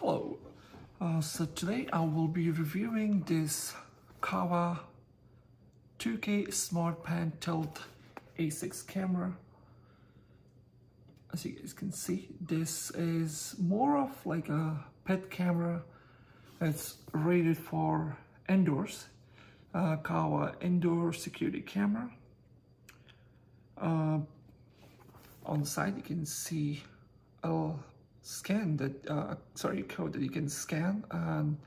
Hello. So today I will be reviewing this KAWA 2K Smart Pan Tilt A6 camera. As you guys can see, this is more of like a pet camera. It's rated for indoors. KAWA indoor security camera. On the side you can see a scan that code that you can scan, and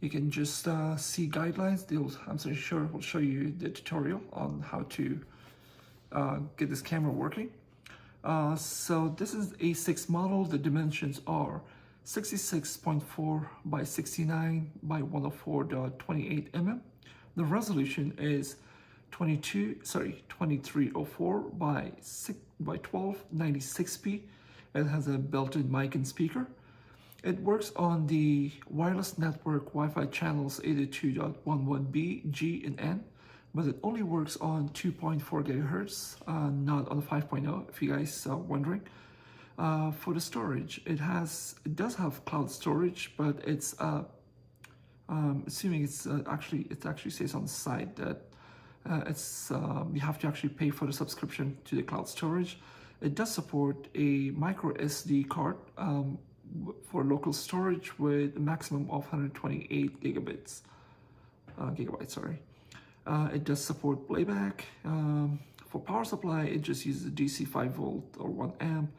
you can just see guidelines. I'm pretty sure will show you the tutorial on how to get this camera working. So this is A6 model. The dimensions are 66.4 by 69 by 104.28 mm. The resolution is 2304 by 1296p. It has a built-in mic and speaker. It works on the wireless network Wi-Fi channels 82.11b, G, and N, but it only works on 2.4 gigahertz, not on 5.0, if you guys are wondering. For the storage, it does have cloud storage, but it's assuming it actually says on the side that you have to actually pay for the subscription to the cloud storage. It does support a micro SD card for local storage with a maximum of 128 gigabytes. It does support playback. For power supply, it just uses a DC 5 volt or 1 amp.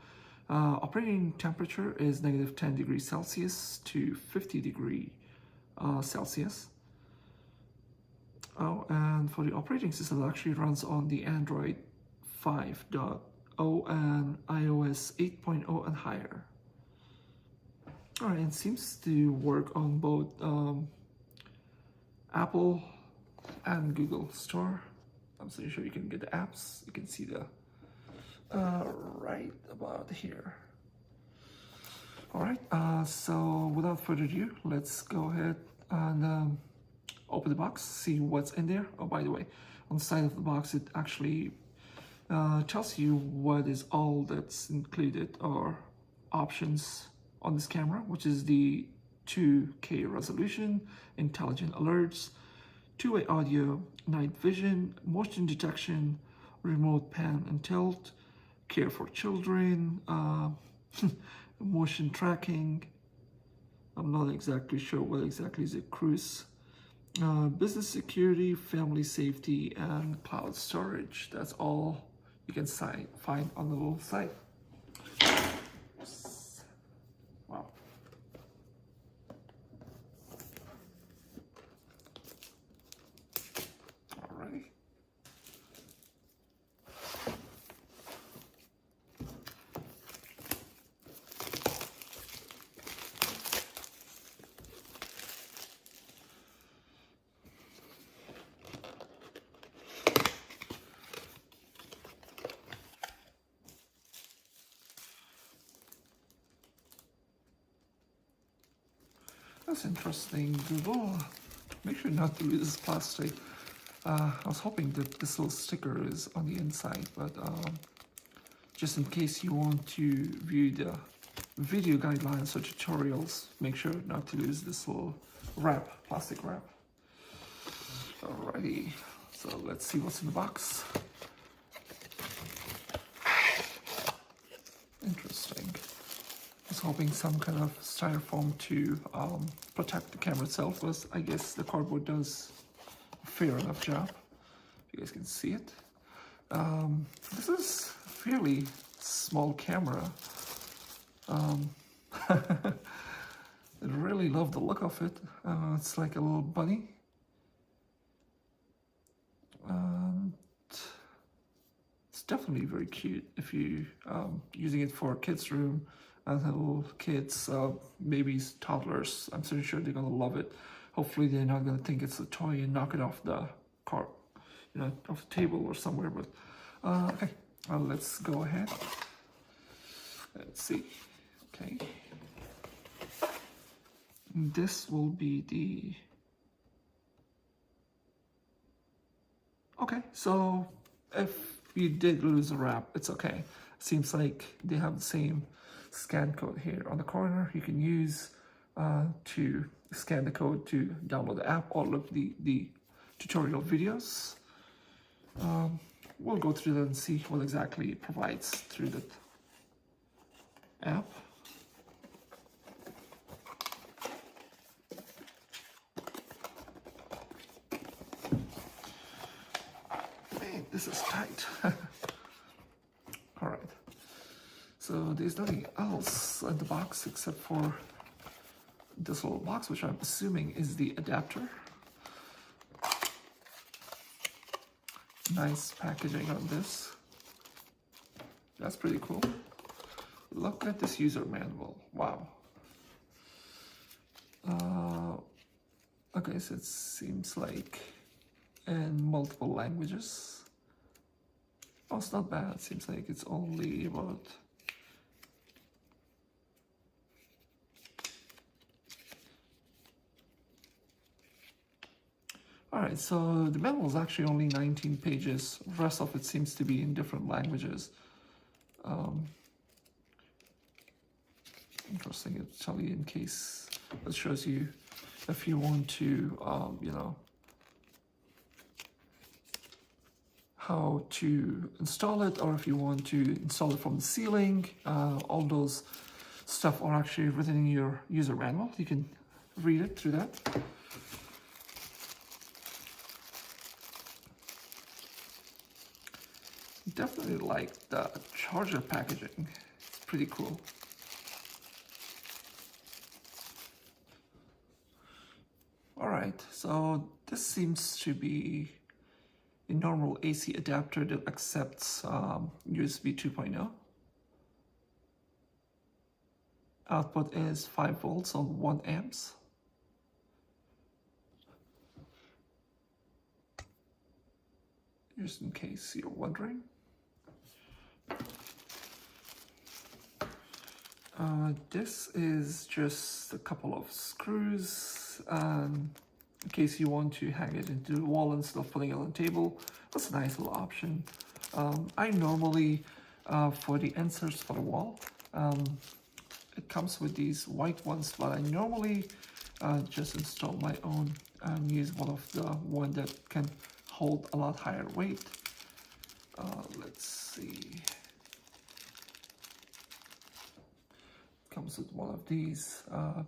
Operating temperature is negative 10 degrees Celsius to 50 degrees Celsius. And for the operating system, it actually runs on the Android 5.0 and iOS 8.0 and higher. Alright, it seems to work on both Apple and Google Store. I'm pretty sure you can get the apps. You can see the right about here. Alright, so without further ado, let's go ahead and open the box, see what's in there. Oh, by the way, on the side of the box, it actually tells you what is all that's included or options on this camera, which is the 2K resolution, intelligent alerts, two-way audio, night vision, motion detection, remote pan and tilt, care for children, motion tracking. I'm not exactly sure what exactly is it, cruise, business security, family safety, and cloud storage. That's all you can find on the little site. Wow. Alrighty. That's interesting, Google. Make sure not to use this plastic. I was hoping that this little sticker is on the inside, but just in case you want to view the video guidelines or tutorials, make sure not to use this little plastic wrap. Alrighty, so let's see what's in the box. Interesting. I was hoping some kind of styrofoam to protect the camera itself, but I guess the cardboard does a fair enough job. You guys can see it. This is a fairly small camera. I really love the look of it. It's like a little bunny. It's definitely very cute if you using it for a kid's room. And little kids, babies, toddlers, I'm pretty sure they're gonna love it. Hopefully they're not gonna think it's a toy and knock it off the cart, off the table or somewhere. But okay, let's go ahead. Let's see. Okay, this will be the. Okay, so if you did lose a wrap, it's okay. Seems like they have the same scan code here on the corner. You can use to scan the code to download the app or look the tutorial videos. We'll go through that and see what exactly it provides through that app. Man, this is tight. All right. So there's nothing else in the box except for this little box, which I'm assuming is the adapter. Nice packaging on this. That's pretty cool. Look at this user manual. Wow. Okay, so it seems like in multiple languages. Oh, it's not bad. It seems like it's only about Alright, so the manual is actually only 19 pages. The rest of it seems to be in different languages. Interesting, it'll tell you in case it shows you if you want to, you know, how to install it, or if you want to install it from the ceiling. All those stuff are actually written in your user manual. You can read it through that. Definitely like the charger packaging. It's pretty cool. All right, so this seems to be a normal AC adapter that accepts USB 2.0. Output is 5 volts on 1 amps. Just in case you're wondering. This is just a couple of screws in case you want to hang it into the wall instead of putting it on the table. That's a nice little option. I normally, for the inserts for the wall, it comes with these white ones, but I normally just install my own and use one that can hold a lot higher weight. Let's see. Comes with one of these. I'm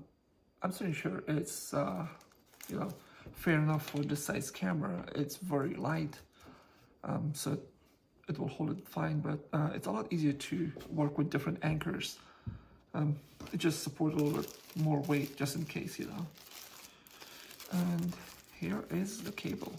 pretty sure it's you know, fair enough for this size camera. It's very light, so it will hold it fine, but it's a lot easier to work with different anchors. It just supports a little bit more weight just in case, you know. And here is the cable.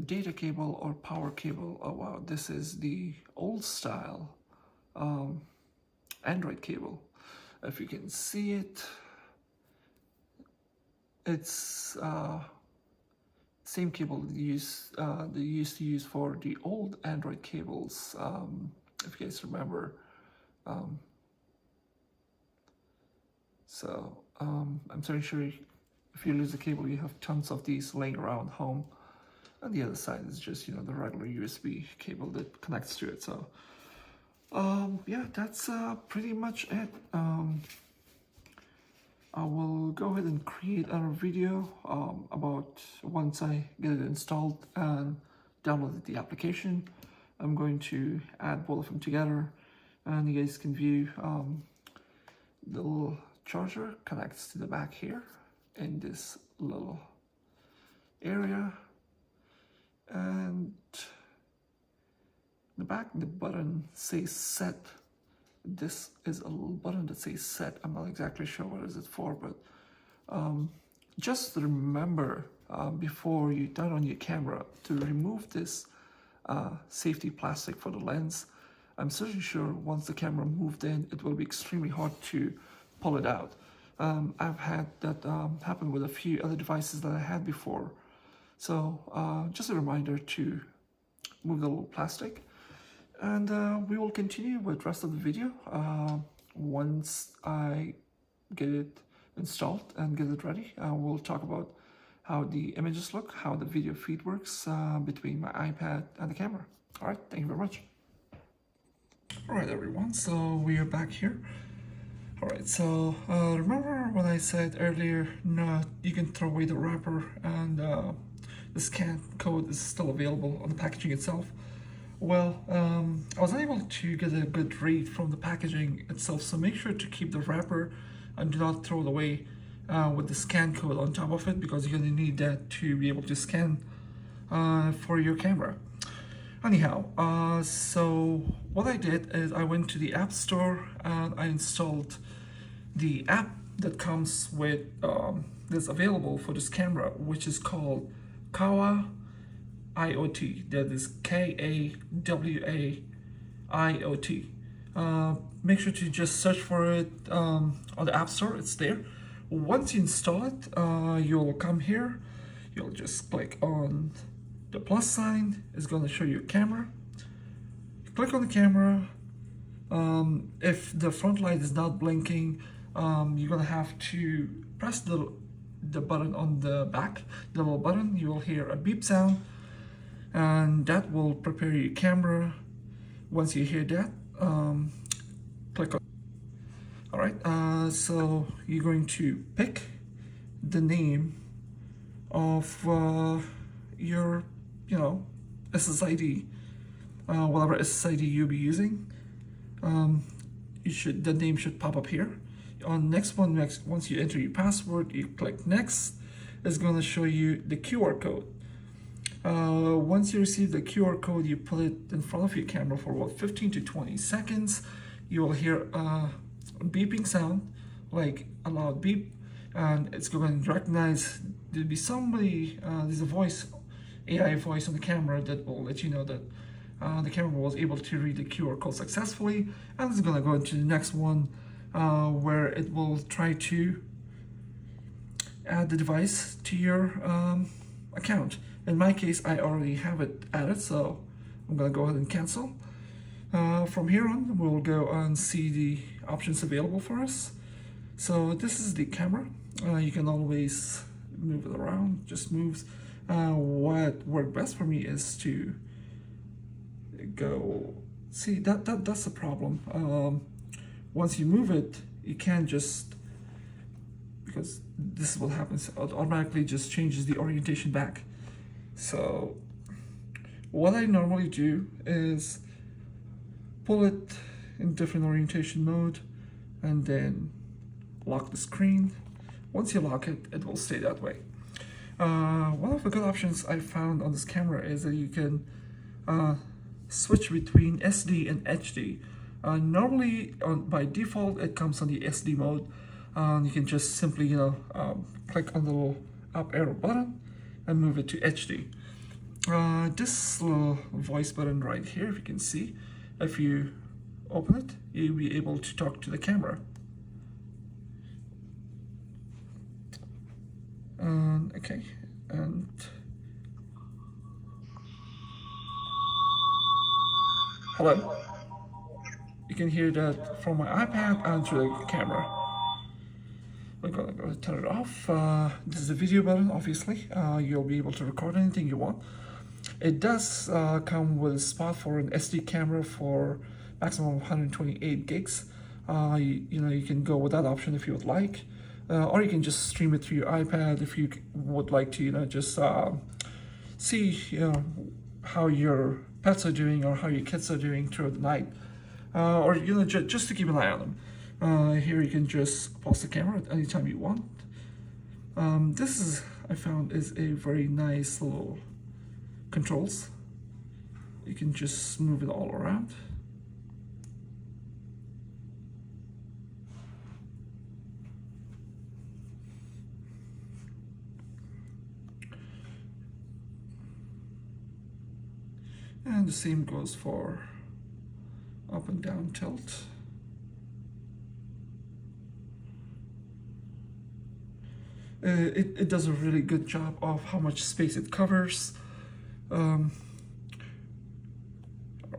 Data cable or power cable. Oh wow, this is the old style Android cable. If you can see it, it's same cable they used to use for the old Android cables. If you guys remember. I'm pretty sure if you lose a cable, you have tons of these laying around home. And the other side is just, you know, the regular USB cable that connects to it. So, yeah, that's pretty much it. I will go ahead and create a video about once I get it installed and downloaded the application. I'm going to add both of them together, and you guys can view the little charger connects to the back here in this little area. And the back, the button says set. This is a little button that says set. I'm not exactly sure what is it for, but just remember before you turn on your camera to remove this safety plastic for the lens. I'm certainly sure once the camera moved in, it will be extremely hard to pull it out. I've had that happen with a few other devices that I had before. So just a reminder to move the little plastic, and we will continue with the rest of the video once I get it installed and get it ready. We'll talk about how the images look, how the video feed works between my iPad and the camera. All right, thank you very much. All right, everyone, so we are back here. All right, so remember when I said earlier, no, you can throw away the wrapper and the scan code is still available on the packaging itself? Well, I was unable to get a good read from the packaging itself, so make sure to keep the wrapper and do not throw it away with the scan code on top of it, because you're going to need that to be able to scan for your camera. Anyhow, so what I did is I went to the App Store and I installed the app that comes with, that's available for this camera, which is called KAWA IoT. That is KAWA IoT. Make sure to just search for it on the App Store. It's there. Once you install it, you'll come here. You'll just click on the plus sign. It's going to show you a camera. Click on the camera. If the front light is not blinking, you're going to have to press the button on the back, the little button. You will hear a beep sound, and that will prepare your camera. Once you hear that, click on. All right, so you're going to pick the name of your, SSID, whatever SSID you'll be using. The name should pop up here. On next one, once you enter your password, you click next. It's going to show you the QR code. Once you receive the QR code, you put it in front of your camera for about 15 to 20 seconds. You will hear a beeping sound, like a loud beep, and it's going to recognize there'll be somebody, there's a voice, AI voice on the camera that will let you know that the camera was able to read the QR code successfully, and it's going to go into the next one where it will try to add the device to your account. In my case, I already have it added, so I'm going to go ahead and cancel. From here on, we'll go and see the options available for us. So this is the camera. You can always move it around, just moves. What worked best for me is to go, see, that's the problem. Once you move it, you can't just, because this is what happens, it automatically just changes the orientation back. So what I normally do is pull it in different orientation mode and then lock the screen. Once you lock it, it will stay that way. One of the good options I found on this camera is that you can switch between SD and HD. Normally, by default, it comes on the SD mode. You can just simply, click on the little up arrow button and move it to HD. This little voice button right here, if you can see, if you open it, you'll be able to talk to the camera. Okay, and hello. You can hear that from my iPad and through the camera. We're gonna go turn it off. This is the video button, obviously. You'll be able to record anything you want. It does come with a spot for an SD camera for maximum of 128 gigs. You can go with that option if you would like. Or you can just stream it through your iPad if you would like to, just see, how your pets are doing or how your kids are doing throughout the night. Or, just to keep an eye on them. Here you can just pause the camera at any time you want. This is, I found, is a very nice little controls. You can just move it all around. And the same goes for up and down tilt. It does a really good job of how much space it covers. All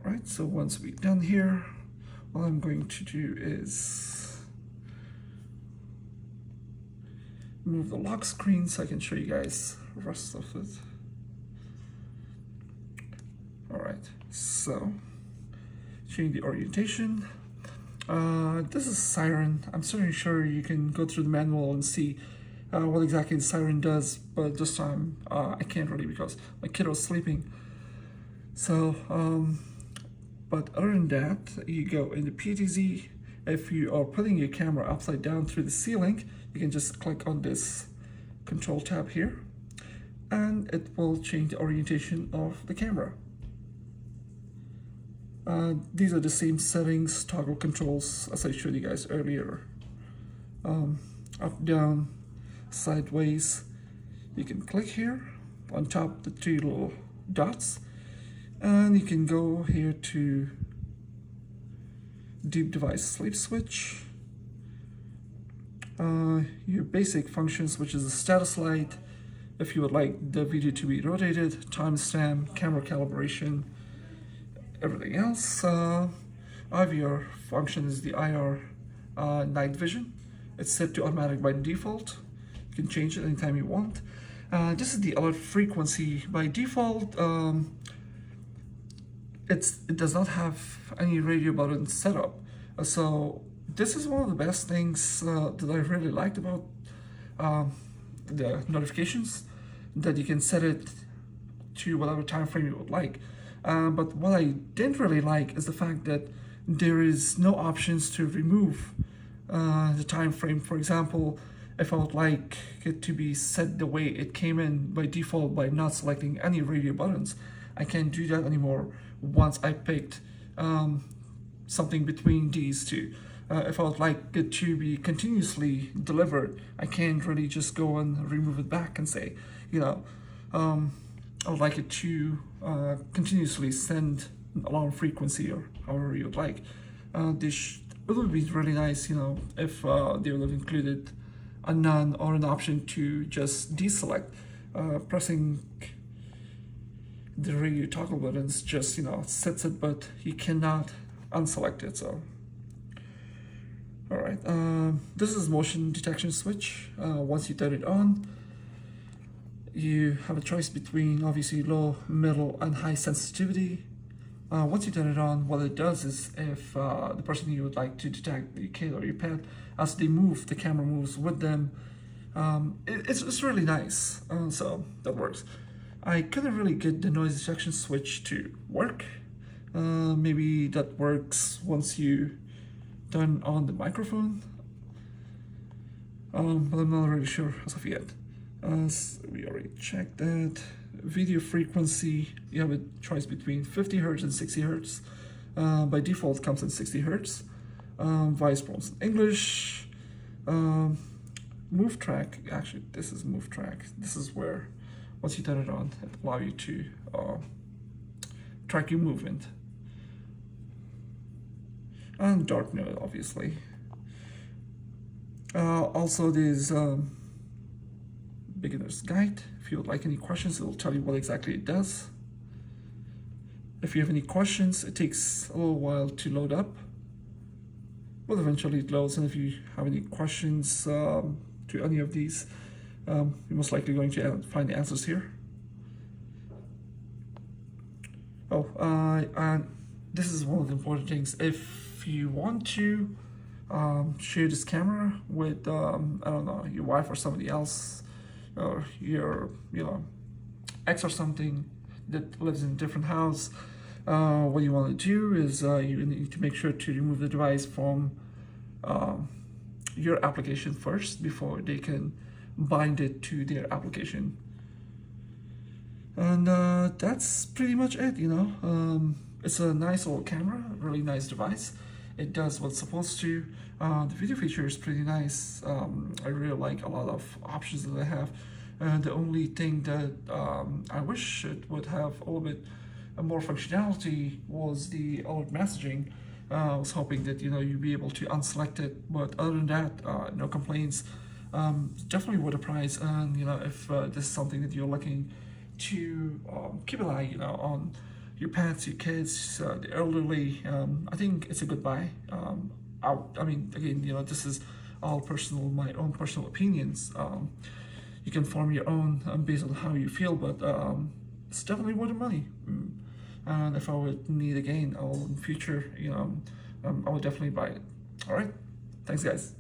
right, so once we're done here, what I'm going to do is move the lock screen so I can show you guys the rest of it. All right, So change the orientation. This is siren. I'm certainly sure you can go through the manual and see what exactly the siren does, but this time I can't really because my kid was sleeping. So, but other than that, you go into PTZ. If you are putting your camera upside down through the ceiling, you can just click on this control tab here, and it will change the orientation of the camera. These are the same settings, toggle controls as I showed you guys earlier. Up, down, sideways. You can click here on top the three little dots, and you can go here to deep device sleep switch. Your basic functions, which is a status light, if you would like the video to be rotated, timestamp, camera calibration, everything else. IVR function is the IR night vision. It's set to automatic by default. You can change it anytime you want. This is the alert frequency. By default, it does not have any radio button set up. So this is one of the best things that I really liked about the notifications, that you can set it to whatever time frame you would like. But what I didn't really like is the fact that there is no options to remove the time frame. For example, if I would like it to be set the way it came in by default by not selecting any radio buttons, I can't do that anymore once I picked something between these two. If I would like it to be continuously delivered, I can't really just go and remove it back and say, you know, I would like it to continuously send an alarm frequency or however you would like. It would be really nice, you know, if they would have included a none or an option to just deselect. Pressing the radio toggle buttons just, you know, sets it, but you cannot unselect it. So, all right, this is motion detection switch. Once you turn it on, you have a choice between obviously low, middle, and high sensitivity. Once you turn it on, what it does is if the person you would like to detect, your kid or your pet, as they move, the camera moves with them. It's really nice, so that works. I couldn't really get the noise detection switch to work. Maybe that works once you turn on the microphone, but I'm not really sure as of yet. So we already checked that. Video frequency, you have a choice between 50 Hz and 60 Hz. By default, it comes in 60 Hz. Voice prompts in English. Move track, actually, this is move track. This is where, once you turn it on, it allows you to track your movement. And dark mode, obviously. Also, there's beginner's guide. If you would like any questions, it will tell you what exactly it does. If you have any questions, it takes a little while to load up, but eventually it loads. And if you have any questions to any of these, you're most likely going to find the answers here. Oh, and this is one of the important things. If you want to share this camera with, I don't know, your wife or somebody else, or your, you know, ex or something that lives in a different house, what you want to do is you need to make sure to remove the device from your application first before they can bind it to their application. And that's pretty much it, you know. It's a nice little camera, really nice device. It does what's supposed to. The video feature is pretty nice. I really like a lot of options that I have. The only thing that I wish it would have a little bit more functionality was the alert messaging. I was hoping that, you know, you'd be able to unselect it, but other than that, no complaints. Definitely worth the price. And, you know, if this is something that you're looking to keep an eye, you know, on your pets, your kids, the elderly, I think it's a good buy. I mean, again, you know, this is all personal, my own personal opinions. You can form your own based on how you feel, but it's definitely worth the money. and if I would need again, I'll in future, I will definitely buy it. All right, thanks guys.